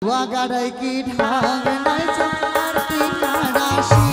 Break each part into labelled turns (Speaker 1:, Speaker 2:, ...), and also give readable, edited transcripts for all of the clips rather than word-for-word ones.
Speaker 1: वागाड़ाई की ढांग नहीं चमकारती काराशी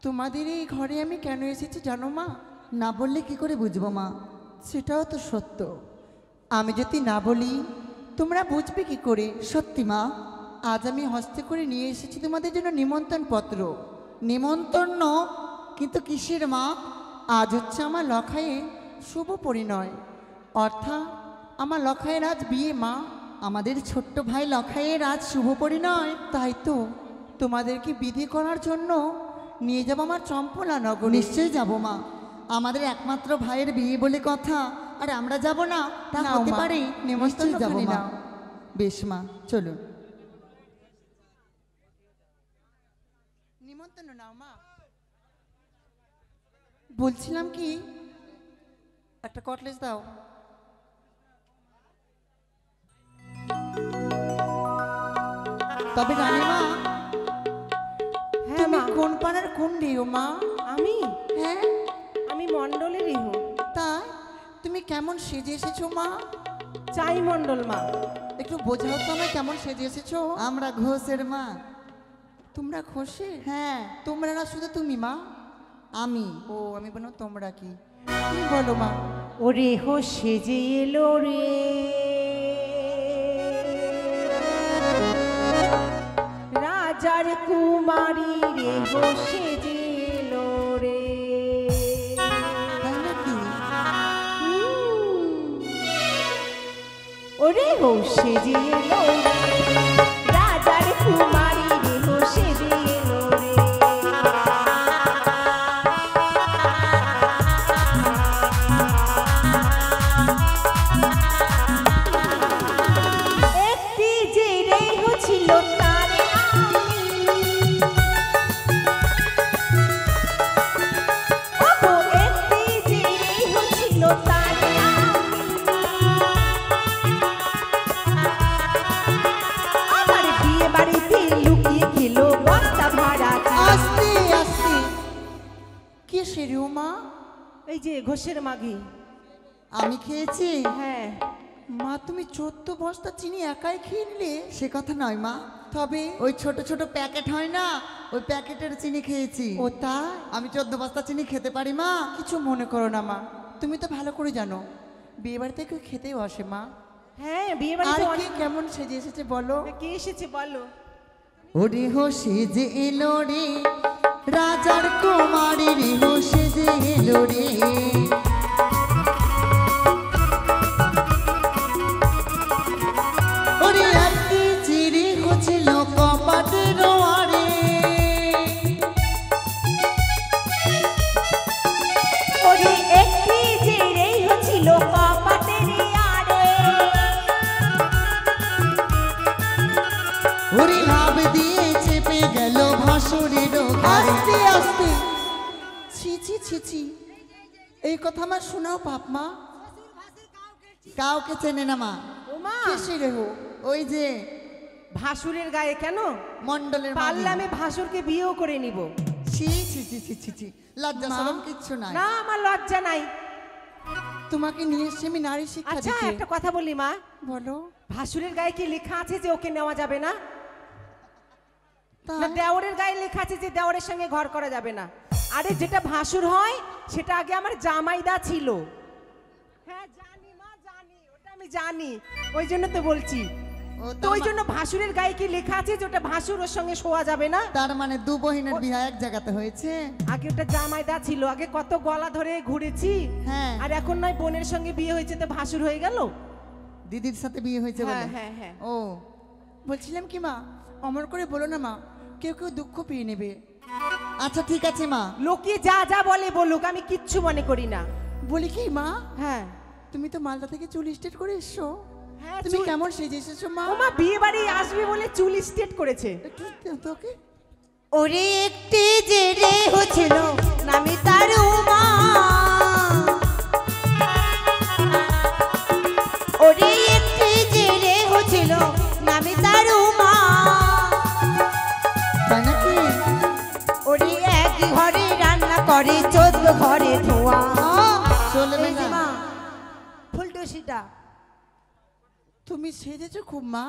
Speaker 2: তোমাদের এই ঘরে আমি কেন এসেছি জানো মা?
Speaker 1: না বললে কি করে বুঝবো মা?
Speaker 2: সেটাও তো সত্য, আমি যদি না বলি তোমরা বুঝবে কি করে?
Speaker 1: সত্যি মা,
Speaker 2: আজ আমি হস্তে করে নিয়ে এসেছি তোমাদের জন্য নিমন্ত্রণ পত্র।
Speaker 1: নিমন্ত্রণ? কিন্তু কিসের মা?
Speaker 2: আজ হচ্ছে আমার লখাইয়ের শুভ পরিণয়, অর্থাৎ আমার লখাইয়ের আজ বিয়ে মা।
Speaker 1: আমাদের ছোট্ট ভাই লখাইয়ের আজ শুভ পরিণয়।
Speaker 2: তাই তো তোমাদেরকে বিধি করার জন্য নিয়ে যাব আমার চম্পলা নগর।
Speaker 1: নিশ্চয়ই যাব মা।
Speaker 2: আমাদের একমাত্র ভাইয়ের বিয়ে বলে কথা, আর আমরা যাব না তা
Speaker 1: নাও
Speaker 2: হতে
Speaker 1: মা,
Speaker 2: পারে?
Speaker 1: নেমন্তন্ন
Speaker 2: নিশ্চয়ই যাব
Speaker 1: খানি
Speaker 2: মা।
Speaker 1: নাও।
Speaker 2: বেশ মা, চলুন।
Speaker 1: নিমন্ত্রণ নাও মা। বলছিলাম কি, একটা কটলেস দাও।
Speaker 2: তবে রানীমা,
Speaker 3: হ্যাঁ
Speaker 1: তুমি
Speaker 3: মা।
Speaker 1: কোন পাড়ার কোন রেও মা?
Speaker 3: আমি
Speaker 1: হ্যাঁ,
Speaker 3: আমি মণ্ডলেরই হো।
Speaker 1: তাই তুমি কেমন সেজে এসেছো মা?
Speaker 3: চাই মণ্ডল মা।
Speaker 1: একটু বোঝাও তো আমায়, কেমন সেজে এসেছো?
Speaker 2: আমরা ঘোষের মা।
Speaker 1: তোমরা খসে?
Speaker 2: হ্যাঁ,
Speaker 1: তোমরা না শুধু তুমি মা?
Speaker 2: আমি।
Speaker 1: ও, আমি বললাম তোমরা কি। তুমি বলো মা।
Speaker 3: ওরে হো সেজে এলো রে, রাজার কুমারী রে হো সেজে এলো রে।
Speaker 1: তাই নাকি?
Speaker 3: ওরে হো সেজে এলো রে, রাজার কুমারী রে হো সেজে এলো রে। একটি যে রে হছিল তার ওগো, একটি যে রে হছিল তার আমার বিয়ে বাড়িতে লুকিয়ে খেলো বস্তা ভাড়া।
Speaker 1: আস্তে আস্তে। কে সে রে ও মা?
Speaker 3: এই যে ঘোষের মাগি।
Speaker 2: আমি খেয়েছি?
Speaker 3: হ্যাঁ,
Speaker 1: মা, তুমি 14 বস্তা চিনি একাই খেয়ে নিলে?
Speaker 2: সে কথা নয় মা,
Speaker 1: তবে
Speaker 2: ওই ছোট ছোট প্যাকেট হয় না, ওই প্যাকেটের চিনি খেয়েছি।
Speaker 1: ও তাই?
Speaker 2: আমি 14 বস্তা চিনি খেতে পারি মা?
Speaker 1: কিছু মনে করো না মা, তুমি তো ভালো করে জানো বিয়ে বাড়িতে কেউ খেতেও আসে মা।
Speaker 3: হ্যাঁ, বিয়ে
Speaker 1: আর
Speaker 3: বাড়িতে
Speaker 1: কে
Speaker 3: অনেক
Speaker 1: কেমন সেজে এসেছে বলো?
Speaker 3: কে এসেছে বলো।
Speaker 2: ওরে হো সেজে এলো রে, রাজার কুমারী রে হো সেজে এলো রে। ওরে একটি চিড়ি হচ্ছিল কপাটের ওয়ারে।
Speaker 3: ওরে একটি যে রে হছিল কপাটের আড়ে।
Speaker 2: ওরে লাভ দিয়ে চেপে গেল ভাসুরের ঘরে।
Speaker 1: আস্তে আস্তে। ছি ছি ছি ছি, এই কথা আমার শোনাও বাপ মা।
Speaker 2: কাউকে চেনে না মা।
Speaker 3: ওমা,
Speaker 1: কে সে রে হো?
Speaker 2: ওই যে
Speaker 3: ভাসুরের গায়ে কেন?
Speaker 2: মন্ডলের
Speaker 3: পারলে আমি ভাসুরকে বিয়েও করে নিব।
Speaker 2: ছি ছি ছি ছি ছি ছি, লজ্জা
Speaker 1: মা?
Speaker 2: শরম কিচ্ছু নাই।
Speaker 3: না, আমার লজ্জা নাই।
Speaker 1: তোমাকে নিয়ে এসে আমি নারী শিক্ষা
Speaker 3: আচ্ছা,
Speaker 1: দিতে।
Speaker 3: একটা কথা বলি মা,
Speaker 1: বলো।
Speaker 3: ভাসুরের গায়ে কি লেখা আছে যে ওকে নেওয়া যাবে না?
Speaker 1: তাই?
Speaker 3: না দেওরের গায়ে লেখা আছে যে দেওরের সঙ্গে ঘর করা যাবে না? আরে যেটা ভাসুর হয় সেটা আগে আমার জামাইদা ছিল। হ্যাঁ জানি মা, জানি, ওটা আমি জানি, ওই জন্য তো বলছি।
Speaker 2: ও
Speaker 3: তো ওই জন্য ভাসুরের গায়ে কি লেখা আছে যে ওটা ভাসুর ওর সঙ্গে শোয়া যাবে না?
Speaker 2: তার মানে দু বহিনের বিয়ে এক জায়গাতে হয়েছে।
Speaker 3: আগে ওটা জামাইদা ছিল, আগে কত গলা ধরে ঘুরেছি।
Speaker 2: হ্যাঁ।
Speaker 3: আর এখন নয় বোনের সঙ্গে বিয়ে হয়েছে তো ভাসুর হয়ে গেল।
Speaker 2: দিদির সাথে বিয়ে হয়েছে
Speaker 3: হ্যাঁ
Speaker 2: বলে।
Speaker 3: হ্যাঁ হ্যাঁ।
Speaker 2: ও
Speaker 1: বলছিলাম কি মা, অমর করে বলো না মা, কেউ কেউ দুঃখ পেয়ে নেবে।
Speaker 2: আচ্ছা ঠিক আছে মা।
Speaker 3: লোকে যা যা বলে বলুক, আমি কিচ্ছু মনে করি না।
Speaker 1: বলি কি মা,
Speaker 3: হ্যাঁ
Speaker 1: তুমি তো মালদা থেকে চুল স্ট্রেট করে এসছো,
Speaker 3: হ্যাঁ,
Speaker 1: তুমি
Speaker 3: চুল-
Speaker 1: কেমন সেজে এসেছো মা?
Speaker 3: ওমা বিয়ে বাড়ি আসবে বলে চুল স্ট্রেট করেছে।
Speaker 1: একটু দাও তো ওকে।
Speaker 3: ওরে একটি যে রে হচ্ছিল নামি তার উমা। ওরে একটি যে রে হচ্ছিল নামি তার উমা।
Speaker 2: তাই নাকি?
Speaker 3: ওরে এক ঘরে রান্না করে 14 ঘরে ধোয়া।
Speaker 2: চলবে না।
Speaker 3: ফুলটুসিটা
Speaker 1: তুমি সেজেছো খুব মা,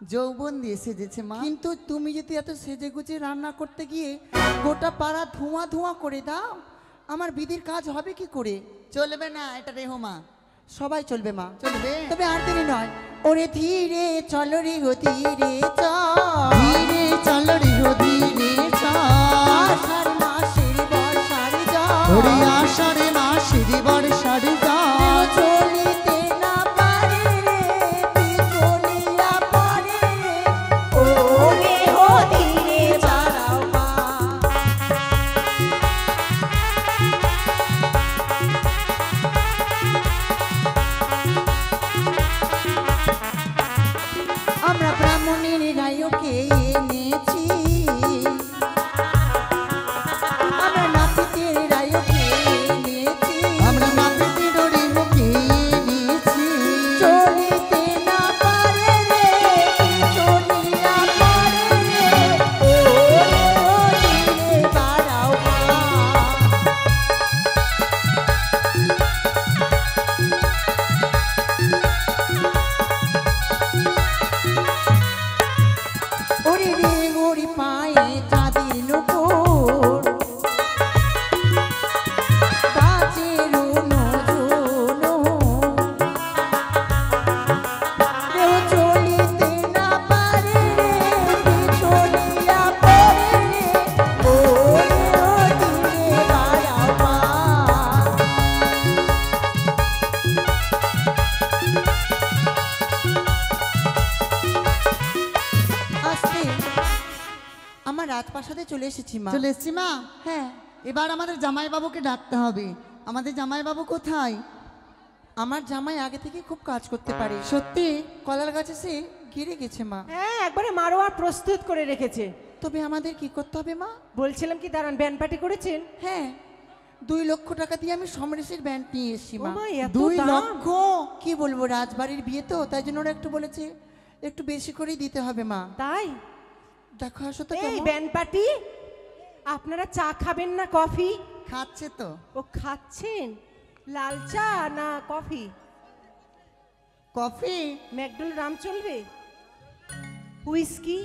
Speaker 2: যৌবন দিয়ে সেজেছে মা।
Speaker 1: কিন্তু তুমি যদি এত সেজে গুজে রান্না করতে গিয়ে গোটা পাড়া ধোঁয়া ধোঁয়া করে দাও, আমার বিধির কাজ হবে কি করে?
Speaker 2: চলবে না, এটা রেহো মা।
Speaker 1: সবাই চলবে মা,
Speaker 2: চলবে।
Speaker 1: তবে আর দেরি নয়। ওরে ধীরে চলো রে গো ধীরে চল,
Speaker 2: ধীরে চলো রে হো ধীরে চল।
Speaker 1: আষাঢ় মাসের বর্ষার জল,
Speaker 2: ওরে আষাঢ়ে মাসের বর্ষার জল।
Speaker 1: চলিতে না পারে রে, বিচলিয়া পড়ে রে।
Speaker 3: ওরে হো ধীরে
Speaker 1: দাঁড়াও মা, বাড়িতে চলে এসেছি মা।
Speaker 2: চলে এসছি মা।
Speaker 1: হ্যাঁ,
Speaker 2: এবার আমাদের জামাইবাবুকে ডাকতে হবে। আমাদের জামাইবাবু কোথায়?
Speaker 1: আমার জামাই আগে থেকে খুব কাজ করতে পারে।
Speaker 2: সত্যি?
Speaker 1: কলার গাছে সে গিরে গেছে মা।
Speaker 3: হ্যাঁ একবারে মারোয়ার প্রস্তুত করে রেখেছে।
Speaker 1: তবে আমাদের কি করতে হবে মা?
Speaker 3: বলছিলাম কি দাঁড়ান, ব্যান্ড পার্টি করেছেন?
Speaker 1: হ্যাঁ, 2 লক্ষ টাকা দিয়ে আমি সমরেশের ব্যান্ড নিয়ে এসেছি
Speaker 3: ও
Speaker 1: মা।
Speaker 3: মা, এত
Speaker 2: 2
Speaker 3: দাম?
Speaker 2: লক্ষ?
Speaker 1: কি বলবো, রাজবাড়ির বিয়ে তো, তাই জন্য ওরা একটু বলেছে একটু বেশি করেই দিতে হবে মা।
Speaker 3: তাই?
Speaker 1: দেখো আসো তো
Speaker 3: এই
Speaker 1: কেমন।
Speaker 3: ব্যান্ড পার্টি, আপনারা চা খাবেন না কফি?
Speaker 2: খাচ্ছে তো।
Speaker 3: ও খাচ্ছেন? লাল চা না কফি?
Speaker 2: কফি?
Speaker 3: ম্যাকডোল রাম চলবে? হুইস্কি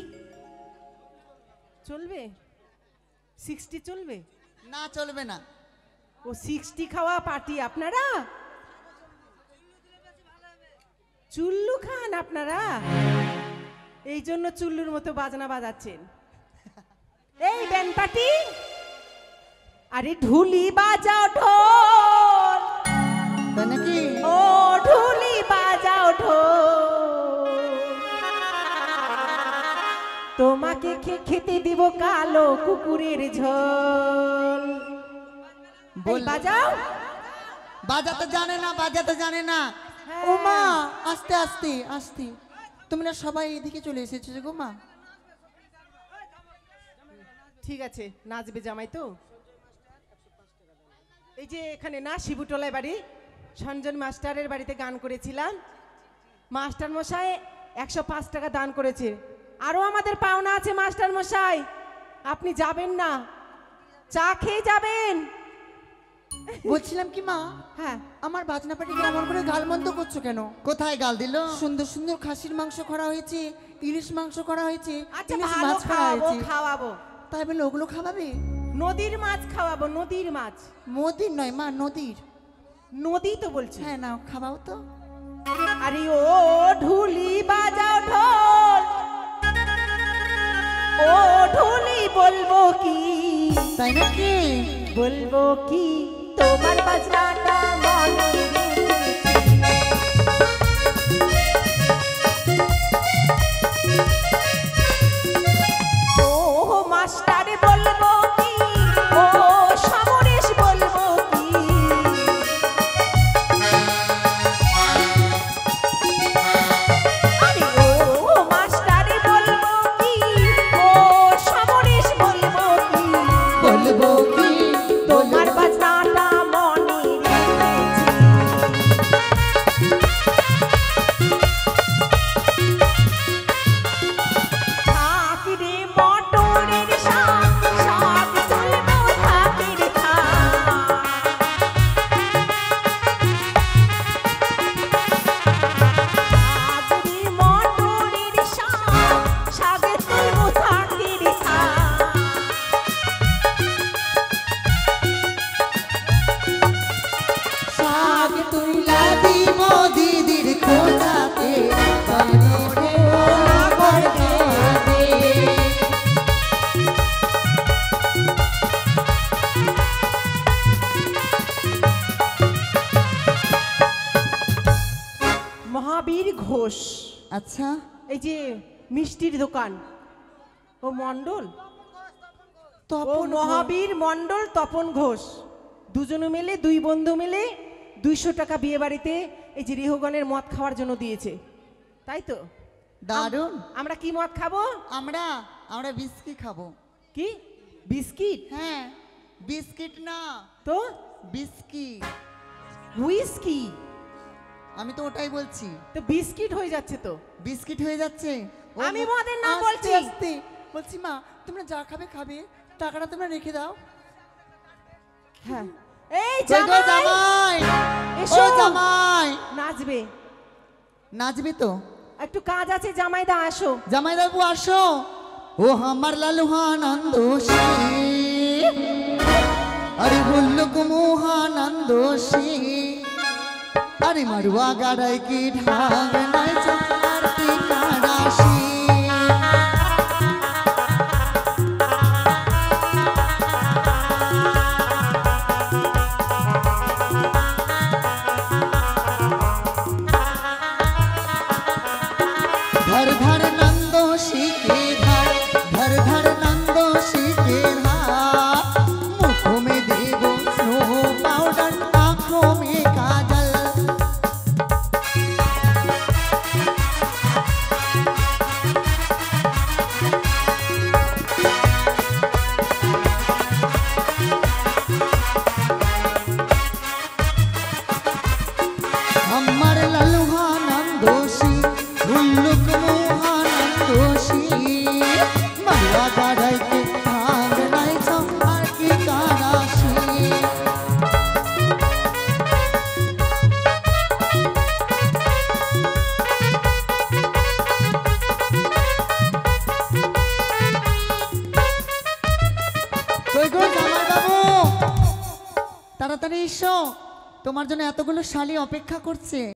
Speaker 3: চলবে? 60 চলবে?
Speaker 2: না, চলবে না।
Speaker 3: ও 60 খাওয়া পার্টি আপনারা? চুল্লু খান আপনারা? এই জন্য চুল্লুর মতো বাজনা বাজাচ্ছেন। এই ব্যান্ড পার্টি, আরে ঢুলি বাজাও ঢোল,
Speaker 2: তাই নাকি?
Speaker 3: ও ঢুলি বাজাও ঢোল, তোমাকে খেতে দিব কালো কুকুরের ঝোল। এই বাজাও।
Speaker 2: বাজাতে জানে না, বাজাতে জানে না।
Speaker 1: ও মা, আস্তে আস্তে আস্তে, তোমরা সবাই এদিকে চলে এসেছো গো মা।
Speaker 3: ঠিক আছে, নাচবে জামাই তো। এই যে এখানে না শিবুটলায় বাড়ি, সঞ্জন মাস্টারের বাড়িতে গান করেছিলাম। মাস্টার মশাই 105 টাকা দান করেছে। আরো আমাদের পাওনা আছে মাস্টার মশাই, আপনি যাবেন না, চা খেয়ে যাবেন।
Speaker 1: বলছিলাম কি মা,
Speaker 3: হ্যাঁ
Speaker 1: আমার বাজনা পাটিকে এমন করে গালমন্দ করছো কেন?
Speaker 2: কোথায় গাল দিল?
Speaker 1: সুন্দর সুন্দর খাসির মাংস করা হয়েছে, ইলিশ মাংস করা হয়েছে,
Speaker 3: আচ্ছা
Speaker 1: ইলিশ
Speaker 3: ভালো
Speaker 1: মাছ করা
Speaker 3: খাওয়াবো
Speaker 1: হয়েছে,
Speaker 3: খাওয়াবো,
Speaker 1: তাই বলে ওগুলো খাওয়াবে?
Speaker 3: নদীর মাছ খাওয়াবো, নদীর মাছ।
Speaker 1: মোদির নয় মা, নদীর।
Speaker 3: নদী তো বলছি।
Speaker 1: হ্যাঁ নাও, খাওয়াও তো।
Speaker 3: আরে ও ঢুলি বাজাও ঢোল, ও ঢুলি বলবো কি,
Speaker 2: তাই নাকি?
Speaker 3: বলবো কি, তোমার বাজনাটা মনে ও মাস্টার বলবো কি, ও সমরেশ বলবো কি, আরে ও মাস্টার বলবো কি, ও সমরেশ বলবো কি,
Speaker 2: বলবো কি?
Speaker 3: তোমার বাজনাটা মনে রেখেছি। শাক রে মটরের শাক, শাক তুলবো থাকের থাক। শাক রে মটরের শাক, শাক তুলবো থাকের থাক।
Speaker 2: শাক তুইলা দিব দিদির খোঁজাতে, বানরে ওরা করবে দে।
Speaker 3: মহাবীর ঘোষ,
Speaker 2: আচ্ছা,
Speaker 3: এই যে মিষ্টির দোকান, ও মন্ডল, ও
Speaker 1: তপন
Speaker 3: মহাবীর মন্ডল তপন ঘোষ, দুজনে মিলে, 2 বন্ধু মিলে 200 টাকা বিয়ে বাড়িতে এই যে রেহগণের মদ খাওয়ার জন্য দিয়েছে, তাই তো?
Speaker 2: দারুণ।
Speaker 3: আমরা কি মদ খাবো?
Speaker 2: আমরা আমরা বিস্কিট খাবো।
Speaker 3: কি বিস্কিট?
Speaker 2: হ্যাঁ, বিস্কিট না,
Speaker 3: তো
Speaker 2: বিস্কিট।
Speaker 3: হুইস্কি?
Speaker 2: আমি তো ওটাই বলছি,
Speaker 3: তো বিস্কিট হয়ে যাচ্ছে তো।
Speaker 2: বিস্কিট হয়ে যাচ্ছে। ও
Speaker 3: আমি মদের নাম
Speaker 1: আস্তে
Speaker 3: বলছি।
Speaker 1: আস্তে বলছি মা, তোমরা যা খাবে খাবে, টাকাটা তোমরা রেখে দাও।
Speaker 3: হ্যাঁ এই
Speaker 2: কই গো
Speaker 3: জামাই
Speaker 2: জামাই?
Speaker 3: এসো।
Speaker 2: ও জামাই,
Speaker 3: নাচবে,
Speaker 2: নাচবি তো?
Speaker 3: একটু কাজ আছে, জামাইদা আসো।
Speaker 2: জামাই বাবু আসো। ও আমার লালুহানন্দ আরে ভুল্লুক মোহানন্দ আরে মারুয়া গাড়াই কি ঢাক নাই চারটি কারাশি। धर धर नंदो शिके धर धर धर नंदो शिके তোমার জন্য এতগুলো শালি অপেক্ষা করছে।